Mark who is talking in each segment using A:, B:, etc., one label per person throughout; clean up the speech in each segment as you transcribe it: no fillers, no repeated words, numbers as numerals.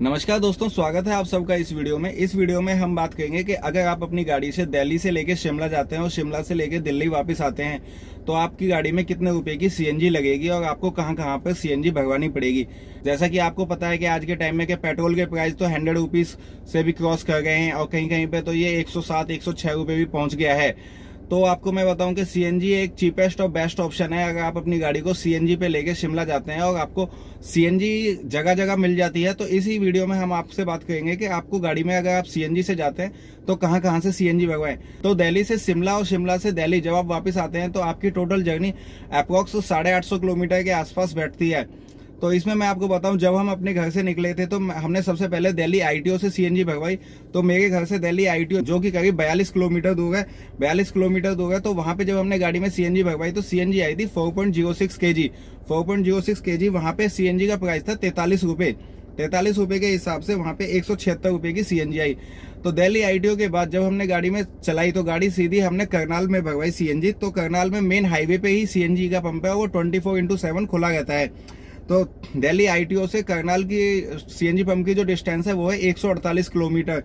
A: नमस्कार दोस्तों, स्वागत है आप सबका इस वीडियो में। इस वीडियो में हम बात करेंगे कि अगर आप अपनी गाड़ी से दिल्ली से लेके शिमला जाते हैं और शिमला से लेके दिल्ली वापस आते हैं तो आपकी गाड़ी में कितने रुपए की सीएनजी लगेगी और आपको कहां कहां पर सीएनजी भरवानी पड़ेगी। जैसा कि आपको पता है कि आज के टाइम में कि पेट्रोल के प्राइस तो 100 रुपीज से भी क्रॉस कर गए हैं और कहीं कहीं पे तो ये 107 106 रुपए भी पहुंच गया है। तो आपको मैं बताऊं कि सीएनजी एक चीपेस्ट और बेस्ट ऑप्शन है। अगर आप अपनी गाड़ी को सीएनजी पे लेके शिमला जाते हैं और आपको सीएनजी जगह जगह मिल जाती है, तो इसी वीडियो में हम आपसे बात करेंगे कि आपको गाड़ी में अगर आप सीएनजी से जाते हैं तो कहां कहां से सीएनजी भरवाएं। तो दिल्ली से शिमला और शिमला से दिल्ली जब आप वापस आते हैं तो आपकी टोटल जर्नी अप्रोक्स 850 किलोमीटर के आसपास बैठती है। तो इसमें मैं आपको बताऊं, जब हम अपने घर से निकले थे तो हमने सबसे पहले दिल्ली आईटीओ से सीएनजी भरवाई। तो मेरे घर से दिल्ली आईटीओ जो कि करीब 42 किलोमीटर दूर है, 42 किलोमीटर दूर है। तो वहां पे जब हमने गाड़ी में सीएनजी भरवाई तो सीएनजी आई थी 4.06 केजी। 4.06 केजी वहां पे सीएनजी का प्राइस था 43 रुपए। 43 रुपए के हिसाब से वहां पे 176 रुपए की सीएनजी आई। तो दिल्ली आईटीओ के बाद जब हमने गाड़ी में चलाई तो गाड़ी सीधी हमने करनाल में भरवाई सीएनजी। तो करनाल में मेन हाईवे पे ही सीएनजी का पंप है, वो 24/7 खुला रहता है। तो दिल्ली आईटीओ से करनाल की सीएनजी पंप की जो डिस्टेंस है वो है 148 किलोमीटर।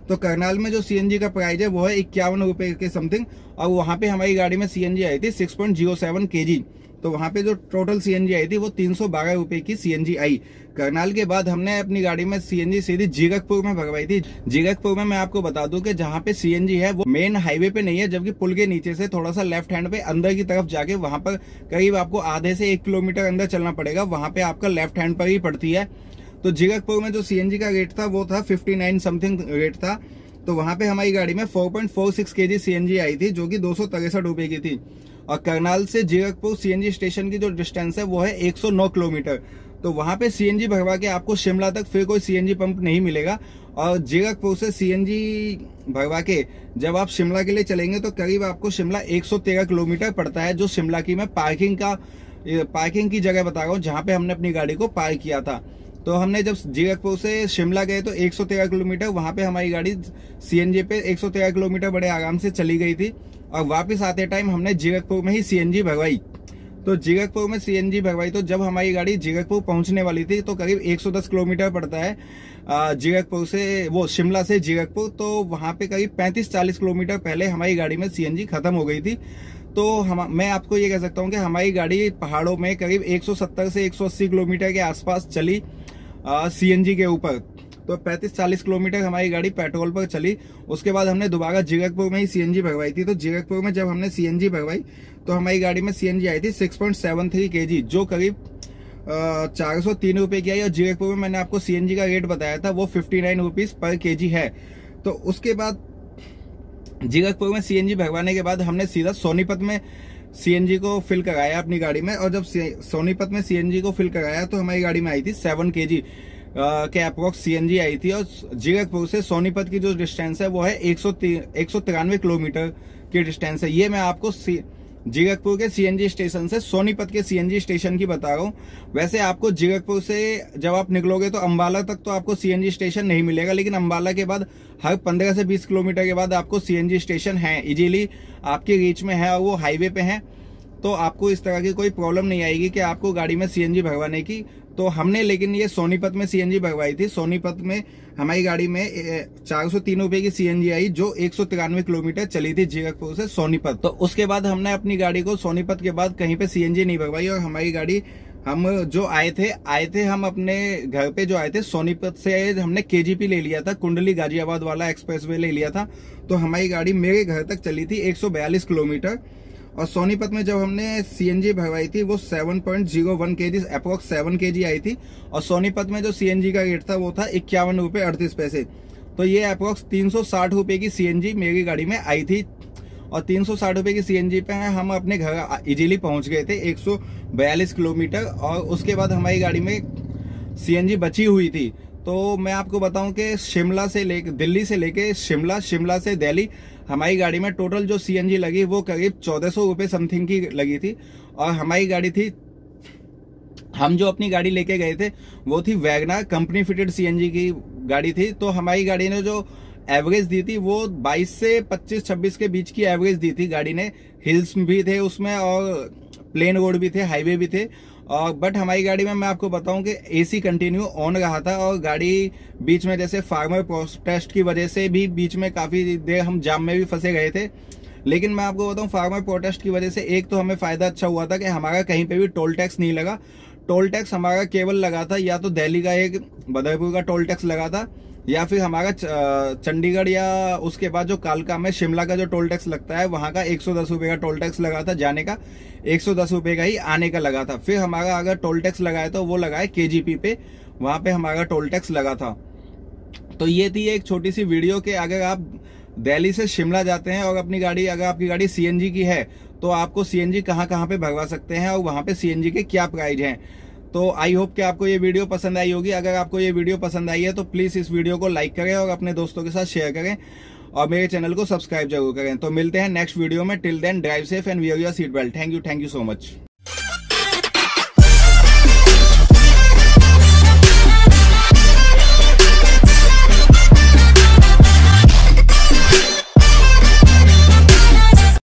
A: तो करनाल में जो सीएनजी का प्राइस है वो है 51 रुपए के समथिंग, और वहां पे हमारी गाड़ी में सीएनजी आई थी 6.07 केजी। तो वहां पे जो टोटल सीएनजी आई थी वो 312 रुपए की सीएनजी आई। करनाल के बाद हमने अपनी गाड़ी में सीएनजी सीधी जीरकपुर में भरवाई थी। जीरकपुर में मैं आपको बता दूं कि जहां पे सीएनजी है वो मेन हाईवे पे नहीं है, जबकि पुल के नीचे से थोड़ा सा लेफ्ट हैंड पे अंदर की तरफ जाके वहां पर करीब आपको आधे से 1 किलोमीटर अंदर चलना पड़ेगा। वहां पे आपका लेफ्ट हैंड पर ही पड़ती है। तो जीरकपुर में जो सीएनजी का रेट था वो था 59 समथिंग रेट था। तो वहां पे हमारी गाड़ी में 4.46 केजी सीएनजी आई थी, जो कि 263 रुपए की थी। और करनाल से जीरकपुर सीएनजी स्टेशन की जो डिस्टेंस है वो है 109 किलोमीटर। तो वहां पे सीएनजी भरवा के आपको शिमला तक फिर कोई सीएनजी पंप नहीं मिलेगा। और जीरकपुर से सीएनजी भरवा के जब आप शिमला के लिए चलेंगे तो करीब आपको शिमला 113 किलोमीटर पड़ता है। जो शिमला की मैं पार्किंग की जगह बता रहा हूँ जहां पे हमने अपनी गाड़ी को पार्क किया था। तो हमने जब जीरकपुर से शिमला गए तो 113 किलोमीटर वहां पे हमारी गाड़ी सीएनजी पे 113 किलोमीटर बड़े आराम से चली गई थी। और वापस आते टाइम हमने जीरकपुर में ही सीएनजी भरवाई। तो जीरकपुर में सीएनजी भरवाई तो जब हमारी गाड़ी जीरकपुर पहुंचने वाली थी तो करीब 110 किलोमीटर पड़ता है जीरकपुर से, वो शिमला से जीरकपुर। तो वहां पे करीब 35-40 किलोमीटर पहले हमारी गाड़ी में सीएनजी खत्म हो गई थी। तो मैं आपको ये कह सकता हूँ कि हमारी गाड़ी पहाड़ों में करीब 170 से 180 किलोमीटर के आसपास चली सीएनजी के ऊपर। तो 35-40 किलोमीटर हमारी गाड़ी पेट्रोल पर चली। उसके बाद हमने दोबारा जीरकपुर में ही सीएनजी भरवाई थी। तो जीरकपुर में जब हमने सीएनजी भरवाई तो हमारी गाड़ी में सीएनजी आई थी 6.73 केजी, जो करीब 403 रुपए की आई। और जीरकपुर में मैंने आपको सीएनजी का रेट बताया था वो 59 रुपीज पर केजी है। तो उसके बाद जीरकपुर में सीएनजी भरवाने के बाद हमने सीधा सोनीपत में सीएनजी को फिल कराया अपनी गाड़ी में। और जब सोनीपत में सीएनजी को फिल कराया तो हमारी गाड़ी में आई थी 7 केजी के अप्रोक्स सीएनजी आई थी। और जीरकपुर से सोनीपत की जो डिस्टेंस है वो है 193 किलोमीटर की डिस्टेंस है। ये मैं आपको जीरकपुर के सीएनजी स्टेशन से सोनीपत के सीएनजी स्टेशन की बता रहा हूँ। वैसे आपको जीरकपुर से जब आप निकलोगे तो अंबाला तक तो आपको सीएनजी स्टेशन नहीं मिलेगा, लेकिन अंबाला के बाद हर 15 से 20 किलोमीटर के बाद आपको सीएनजी स्टेशन है, इजीली आपकी रीच में है और वो हाईवे पे है। तो आपको इस तरह की कोई प्रॉब्लम नहीं आएगी कि आपको गाड़ी में सीएनजी भरवाने की। तो हमने लेकिन ये सोनीपत में सीएनजी भरवाई थी। सोनीपत में हमारी गाड़ी में 403 रुपए की सीएनजी आई, जो 193 किलोमीटर चली थी जीरकपुर से सोनीपत। तो उसके बाद हमने अपनी गाड़ी को सोनीपत के बाद कहीं पे सीएनजी नहीं भरवाई। और हमारी गाड़ी हम जो आए थे हम अपने घर पे जो आए थे सोनीपत से हमने केजीपी ले लिया था, कुंडली गाजियाबाद वाला एक्सप्रेसवे ले लिया था। तो हमारी गाड़ी मेरे घर तक चली थी 142 किलोमीटर। और सोनीपत में जब हमने सीएनजी भरवाई थी वो 7.01 केजी अप्रोक्स 7 केजी आई थी। और सोनीपत में जो सीएनजी का रेट था वो था 51 रुपए 38 पैसे। तो ये अप्रोक्स 360 रुपए की सीएनजी मेरी गाड़ी में आई थी। और 360 रुपए की सीएनजी पे हम अपने घर इजीली पहुंच गए थे 142 किलोमीटर। और उसके बाद हमारी गाड़ी में सीएनजी बची हुई थी। तो मैं आपको बताऊं कि दिल्ली से लेके शिमला, शिमला से दिल्ली हमारी गाड़ी में टोटल जो सीएनजी लगी वो करीब 1400 रुपए समथिंग की लगी थी। और हमारी गाड़ी थी, हम जो अपनी गाड़ी लेके गए थे वो थी वैगनर कंपनी फिटेड सीएनजी की गाड़ी थी। तो हमारी गाड़ी ने जो एवरेज दी थी वो 22 से 25-26 के बीच की एवरेज दी थी गाड़ी ने। हिल्स भी थे उसमें और प्लेन रोड भी थे, हाईवे भी थे। और बट हमारी गाड़ी में मैं आपको बताऊं कि एसी कंटिन्यू ऑन रहा था और गाड़ी बीच में जैसे फार्मर प्रोटेस्ट की वजह से भी बीच में काफी देर हम जाम में भी फंसे गए थे। लेकिन मैं आपको बताऊं फार्मर प्रोटेस्ट की वजह से एक तो हमें फायदा अच्छा हुआ था कि हमारा कहीं पे भी टोल टैक्स नहीं लगा। टोल टैक्स हमारा केवल लगा था या तो दिल्ली का एक बदरपुर का टोल टैक्स लगा था, या फिर हमारा चंडीगढ़ या उसके बाद जो कालका में शिमला का जो टोल टैक्स लगता है वहां का 110 रुपए का टोल टैक्स लगा था जाने का, 110 रुपए का ही आने का लगा था। फिर हमारा अगर टोल टैक्स लगाए तो वो लगाए केजीपी पे, वहां पे हमारा टोल टैक्स लगा था। तो ये थी एक छोटी सी वीडियो कि अगर आप दिल्ली से शिमला जाते हैं और अपनी गाड़ी, अगर आपकी गाड़ी सीएनजी की है तो आपको सीएनजी कहाँ कहाँ पे भरवा सकते हैं और वहां पे सीएनजी के क्या प्राइस हैं। तो आई होप कि आपको ये वीडियो पसंद आई होगी। अगर आपको ये वीडियो पसंद आई है तो प्लीज इस वीडियो को लाइक करें और अपने दोस्तों के साथ शेयर करें और मेरे चैनल को सब्सक्राइब जरूर करें। तो मिलते हैं नेक्स्ट वीडियो में। Till then drive safe and wear your seat belt. Thank you so much.